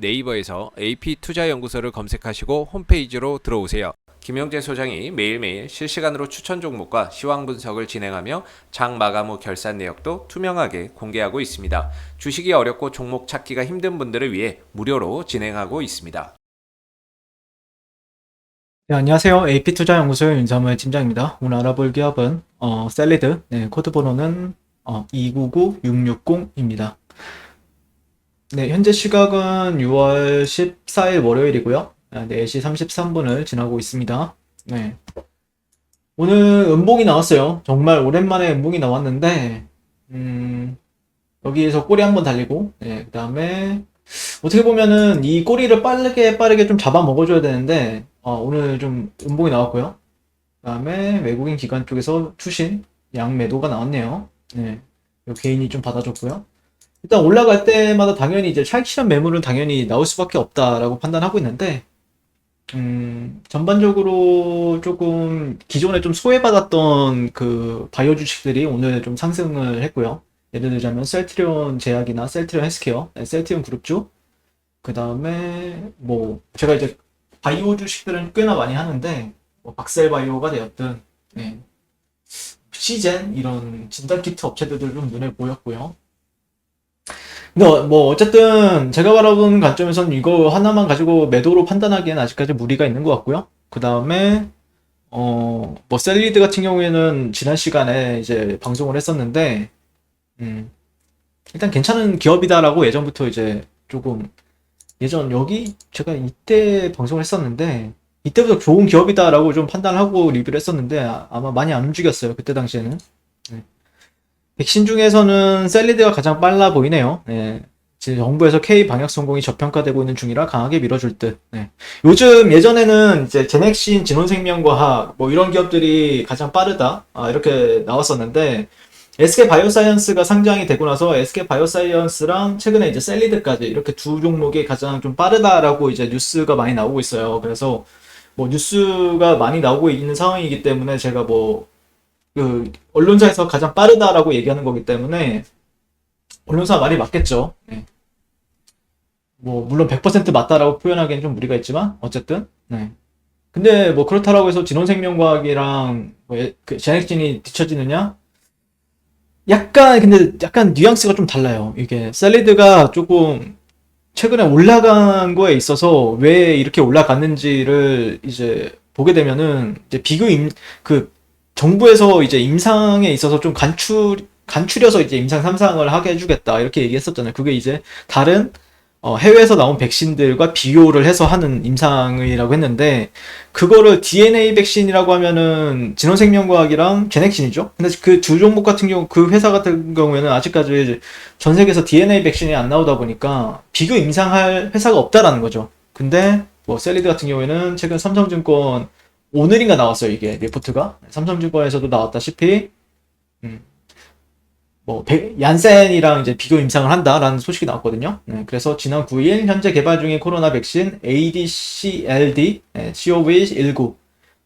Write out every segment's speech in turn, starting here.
네이버에서 AP투자연구소를 검색하시고 홈페이지로 들어오세요. 김영재 소장이 매일매일 실시간으로 추천 종목과 시황 분석을 진행하며 장 마감 후 결산 내역도 투명하게 공개하고 있습니다. 주식이 어렵고 종목 찾기가 힘든 분들을 위해 무료로 진행하고 있습니다. 네, 안녕하세요. AP투자연구소의 윤사무의 팀장입니다. 오늘 알아볼 기업은 셀리드, 코드 번호는 299660입니다. 네, 현재 시각은 6월 14일 월요일이고요. 4시 33분을 지나고 있습니다. 네. 오늘 음봉이 나왔어요. 정말 오랜만에 음봉이 나왔는데 여기에서 꼬리 한번 달리고, 그 다음에 어떻게 보면은 이 꼬리를 빠르게 좀 잡아 먹어줘야 되는데 오늘 좀 음봉이 나왔고요. 그 다음에 외국인 기관 쪽에서 투신 양매도가 나왔네요. 네, 요 개인이 좀 받아줬고요. 일단 올라갈 때마다 당연히 이제 차익실현 매물은 당연히 나올 수밖에 없다라고 판단하고 있는데 전반적으로 조금 기존에 좀 소외받았던 그 바이오 주식들이 오늘 좀 상승을 했고요. 예를 들자면 셀트리온 제약이나 셀트리온 헬스케어, 셀트리온 그룹주, 그 다음에 뭐 제가 이제 바이오 주식들은 꽤나 많이 하는데 뭐 박셀바이오가 되었든 시젠 이런 진단키트 업체들도 좀 눈에 보였고요. 근데 뭐 어쨌든 제가 바라본 관점에서는 이거 하나만 가지고 매도로 판단하기엔 아직까지 무리가 있는 것 같고요. 그 다음에 뭐 셀리드 같은 경우에는 지난 시간에 이제 방송을 했었는데 일단 괜찮은 기업이다라고 예전부터 이제 조금 예전 여기 제가 이때 방송을 했었는데 이때부터 좋은 기업이다라고 좀 판단하고 리뷰를 했었는데 아마 많이 안 움직였어요. 그때 당시에는. 네. 백신 중에서는 셀리드가 가장 빨라 보이네요. 네. 지금 정부에서 K 방역 성공이 저평가되고 있는 중이라 강하게 밀어줄 듯. 네. 요즘 예전에는 이제 제넥신, 진혼생명과학 뭐 이런 기업들이 가장 빠르다 이렇게 나왔었는데 SK 바이오사이언스가 상장이 되고 나서 SK 바이오사이언스랑 최근에 이제 셀리드까지 이렇게 두 종목이 가장 좀 빠르다라고 이제 뉴스가 많이 나오고 있어요. 그래서 뭐 뉴스가 많이 나오고 있는 상황이기 때문에 제가 뭐 그 언론사에서 가장 빠르다라고 얘기하는 거기 때문에 언론사 말이 맞겠죠. 네. 뭐 물론 100% 맞다라고 표현하기엔 좀 무리가 있지만 어쨌든 네. 근데 뭐 그렇다라고 해서 진혼생명과학이랑 그 제넥진이 뒤처지느냐? 근데 약간 뉘앙스가 좀 달라요. 이게 샐리드가 조금 최근에 올라간 거에 있어서 왜 이렇게 올라갔는지를 이제 보게 되면은 이제 그 정부에서 이제 임상에 있어서 좀 간추려서 이제 임상 3상을 하게 해주겠다 이렇게 얘기했었잖아요. 그게 이제 다른 해외에서 나온 백신들과 비교를 해서 하는 임상이라고 했는데 그거를 DNA 백신이라고 하면은 진원생명과학이랑 제넥신이죠. 근데 그 두 종목 같은 경우 그 회사 같은 경우에는 아직까지 전 세계에서 DNA 백신이 안 나오다 보니까 비교 임상할 회사가 없다라는 거죠. 근데 뭐 셀리드 같은 경우에는 최근 삼성증권 오늘인가 나왔어요. 이게 리포트가 삼성증권에서도 나왔다시피 얀센이랑 이제 비교 임상을 한다라는 소식이 나왔거든요. 그래서 지난 9일 현재 개발 중인 코로나 백신 ADCLD COV19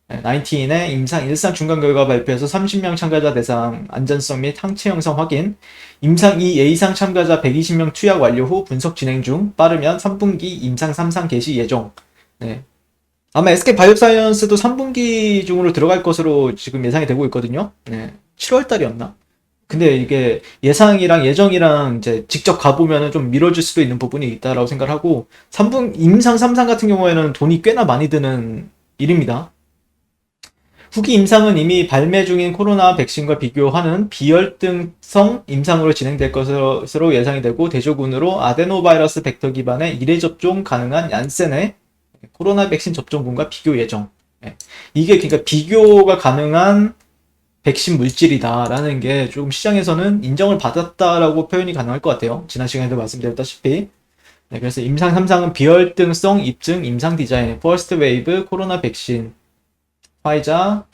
19의 임상 일상 중간 결과 발표에서 30명 참가자 대상 안전성 및 항체 형성 확인, 임상 2 A상 참가자 120명 투약 완료 후 분석 진행 중, 빠르면 3분기 임상 3상 개시 예정. 네. 아마 SK 바이오사이언스도 3분기 중으로 들어갈 것으로 지금 예상이 되고 있거든요. 7월 달이었나? 근데 이게 예상이랑 예정이랑 이제 직접 가보면은 좀 미뤄질 수도 있는 부분이 있다라고 생각을 하고, 임상 3상 같은 경우에는 돈이 꽤나 많이 드는 일입니다. 후기 임상은 이미 발매 중인 코로나 백신과 비교하는 비열등성 임상으로 진행될 것으로 예상이 되고, 대조군으로 아데노바이러스 벡터 기반의 1회 접종 가능한 얀센의 코로나 백신 접종군과 비교 예정. 이게 그러니까 비교가 가능한 백신 물질이다라는 게 조금 시장에서는 인정을 받았다라고 표현이 가능할 것 같아요. 지난 시간에도 말씀드렸다시피. 그래서 임상 3상은 비열등성 입증 임상 디자인, 퍼스트 웨이브 코로나 백신, 화이자,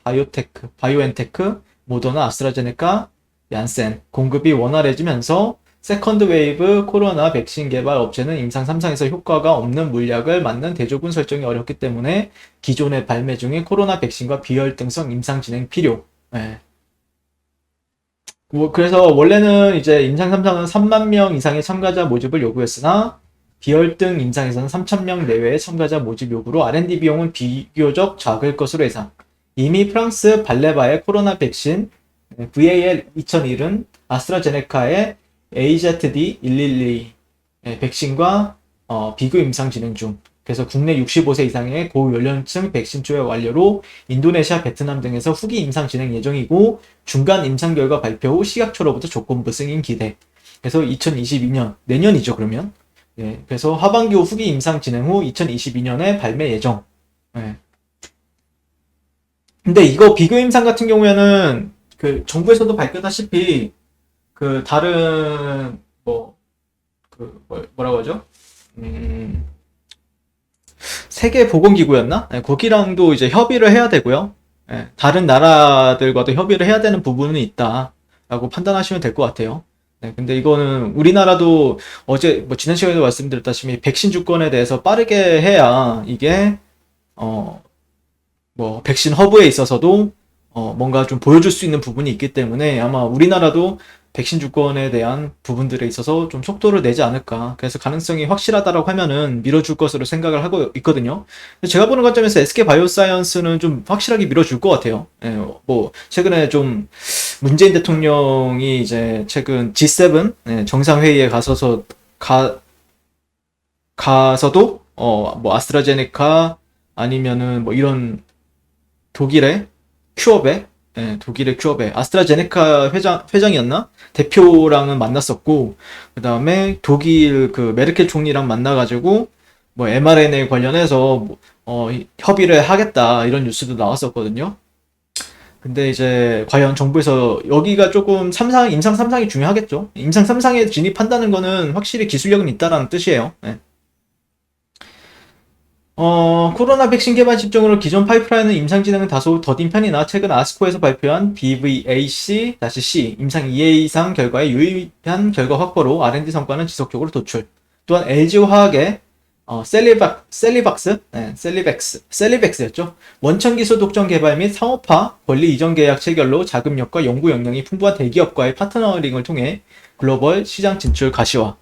바이오엔테크, 모더나, 아스트라제네카, 얀센 공급이 원활해지면서 세컨드 웨이브 코로나 백신 개발 업체는 임상 3상에서 효과가 없는 물약을 맞는 대조군 설정이 어렵기 때문에 기존에 발매 중인 코로나 백신과 비혈등성 임상 진행 필요. 그래서 원래는 이제 임상 3상은 3만 명 이상의 참가자 모집을 요구했으나 비열등 임상에서는 3,000명 내외의 참가자 모집 요구로 R&D 비용은 비교적 작을 것으로 예상. 이미 프랑스 발레바의 코로나 백신 VAL-2001은 아스트라제네카의 AZD112 백신과 비교 임상 진행 중. 그래서 국내 65세 이상의 고연령층 백신 투여 완료로 인도네시아, 베트남 등에서 후기 임상 진행 예정이고 중간 임상 결과 발표 후 시각초로부터 조건부 승인 기대. 그래서 2022년 내년이죠 그러면. 예, 그래서 하반기 후 후기 임상 진행 후 2022년에 발매 예정. 예. 근데 이거 비교 임상 같은 경우에는 그 정부에서도 밝혔다시피 그 다른 뭐라고 하죠? 세계 보건기구였나? 네, 거기랑도 이제 협의를 해야 되고요. 네, 다른 나라들과도 협의를 해야 되는 부분은 있다라고 판단하시면 될 것 같아요. 네, 근데 이거는 우리나라도 어제 지난 시간에도 말씀드렸다시피 백신 주권에 대해서 빠르게 해야 이게 백신 허브에 있어서도 뭔가 좀 보여줄 수 있는 부분이 있기 때문에 아마 우리나라도 백신 주권에 대한 부분들에 있어서 좀 속도를 내지 않을까. 그래서 가능성이 확실하다라고 하면은 밀어줄 것으로 생각을 하고 있거든요. 제가 보는 관점에서 SK 바이오사이언스는 좀 확실하게 밀어줄 것 같아요. 예, 최근에 좀 문재인 대통령이 이제 최근 G7 정상회의에 가서도 아스트라제네카 아니면은 이런 독일의 큐어백, 아스트라제네카 회장이었나? 대표랑은 만났었고, 그 다음에 독일 그 메르켈 총리랑 만나가지고, mRNA 관련해서, 협의를 하겠다, 이런 뉴스도 나왔었거든요. 근데 이제, 과연 정부에서, 여기가 조금 임상 3상이 중요하겠죠? 임상 3상에 진입한다는 거는 확실히 기술력은 있다라는 뜻이에요. 네. 코로나 백신 개발 집중으로 기존 파이프라인은 임상 진행은 다소 더딘 편이나 최근 아스코에서 발표한 BVAC-C 임상 2회 이상 결과에 유의한 결과 확보로 R&D 성과는 지속적으로 도출. 또한 LG화학의 셀리백스였죠. 원천 기술 독점 개발 및 상업화 권리 이전 계약 체결로 자금력과 연구 역량이 풍부한 대기업과의 파트너링을 통해 글로벌 시장 진출 가시화.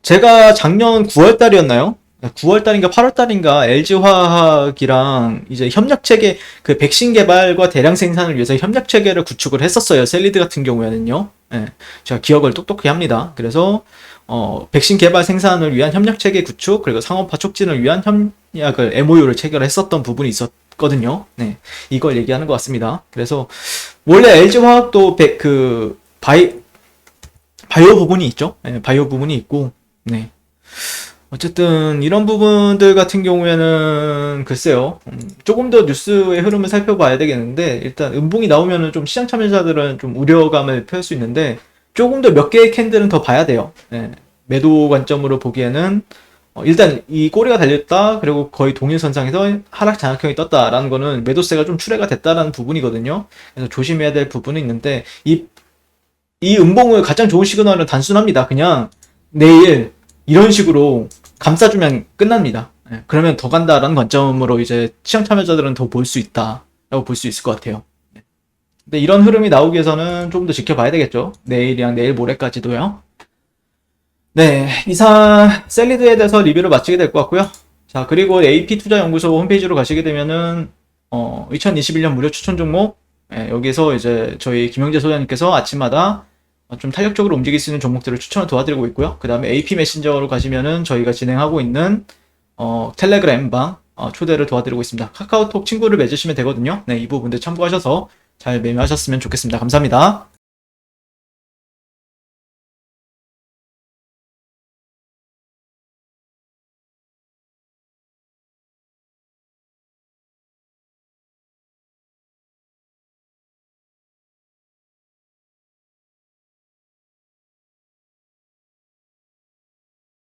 제가 작년 9월달이었나요? 9월달인가 8월달인가 LG화학이랑 이제 협력체계, 그 백신 개발과 대량 생산을 위해서 협력체계를 구축을 했었어요. 셀리드 같은 경우에는요. 예, 제가 기억을 똑똑히 합니다. 그래서, 백신 개발 생산을 위한 협력체계 구축, 그리고 상업화 촉진을 위한 협약을, MOU를 체결했었던 부분이 있었거든요. 네, 이걸 얘기하는 것 같습니다. 그래서, 원래 LG화학도 바이오 부분이 있죠. 네, 바이오 부분이 있고, 네. 어쨌든 이런 부분들 같은 경우에는 글쎄요, 조금 더 뉴스의 흐름을 살펴봐야 되겠는데, 일단 음봉이 나오면은 좀 시장 참여자들은 좀 우려감을 표할 수 있는데 조금 더 몇 개의 캔들은 더 봐야 돼요. 네, 매도 관점으로 보기에는 일단 이 꼬리가 달렸다, 그리고 거의 동일선상에서 하락 장악형이 떴다라는 거는 매도세가 좀 출회가 됐다라는 부분이거든요. 그래서 조심해야 될 부분은 있는데, 이 음봉을 가장 좋은 시그널은 단순합니다. 그냥 내일 이런 식으로 감싸주면 끝납니다. 예, 그러면 더 간다라는 관점으로 이제 시장 참여자들은 더 볼 수 있다라고 볼 수 있을 것 같아요. 예. 근데 이런 흐름이 나오기 위해서는 조금 더 지켜봐야 되겠죠. 내일이랑 내일 모레까지도요. 네, 이상 셀리드에 대해서 리뷰를 마치게 될 것 같고요. 자, 그리고 AP투자연구소 홈페이지로 가시게 되면은 2021년 무료 추천 종목, 여기서 이제 저희 김영재 소장님께서 아침마다 좀 탄력적으로 움직일 수 있는 종목들을 추천을 도와드리고 있고요. 그 다음에 AP 메신저로 가시면은 저희가 진행하고 있는 텔레그램 방 초대를 도와드리고 있습니다. 카카오톡 친구를 맺으시면 되거든요. 네, 이 부분들 참고하셔서 잘 매매하셨으면 좋겠습니다. 감사합니다.